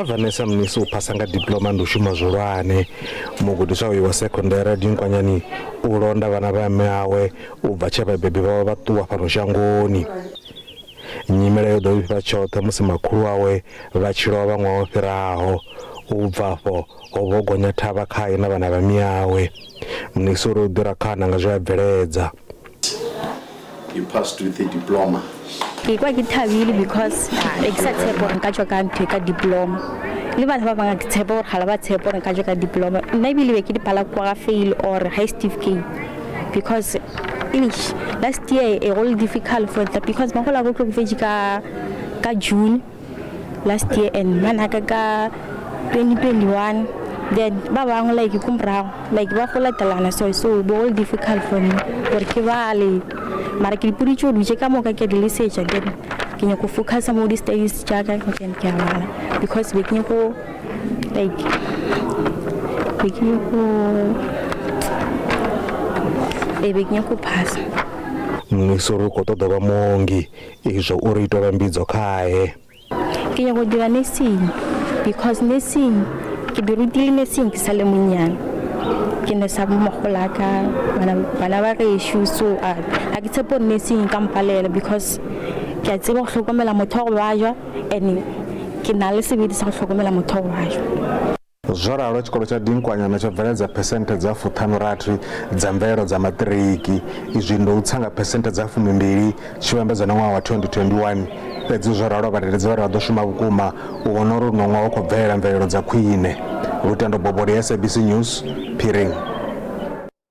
Vanessa mnisi upasanga diploma ndushuma zolwane Mugidiswa wa secondary dinkwanyani ulonda vana va meawe ubva vhabebi vha vhaṱuwa fhano shangoni. Nyimele yo ḓo vha tshoṱhe musi makhulu awe vha tshi lovha ṅwaha wo fhiraho. Ubva afho ho vho gonya thavha khae na vhana vha miawe. Mnisi uri u ḓira khana nga zwe a bveledza. You passed with a diploma. Ke kwa ke thabile because exact gore nka tswa ka ntwe ka diploma. Le batho ba bang ke tshepa gore hala ba tshepa gore nka tswa ka diploma. Nna ebile be ke di pala kwa fail or high certificate because English last year it was difficult for that because mahola go tlo veji ka June last year and manaka ka 2021 then ba bang like kumbrao like ba go latelana so it was difficult for me gore ke bale mara ke dipuri tšo dutse ka moka ke di research again ke nyako focus mo di studies jaaka ke amala because be ke nyako like be ke nyako pass Mnisuru koto doba mongi izo uri ito bambidzo khae. Ke nyako dira nursing because nursing ke dirutile nursing ke sale monyane. Ke ne sa mogolaka bana ba re issue so a ke tshepo nursing ka mpalela because ke a tseba go hlokomela motho go bajwa and ke na le sebedi sa go hlokomela motho go bajwa. Zwaralo tshikolo tsha dinkwanyana tsha bveledza phesenthe dza 53 dza mvelelo dza matiriki izwi ndo utsanga phesenthe dza 12 tshivhambedzwa na ṅwaha wa 2021 fhedzi zwaralo vhadededzi vha ḓo shuma vhukuma u vhona uri no ṅwaha u khou bvelela mvelelo dza khwine. Lutendo Bobori, SABC News, Piring.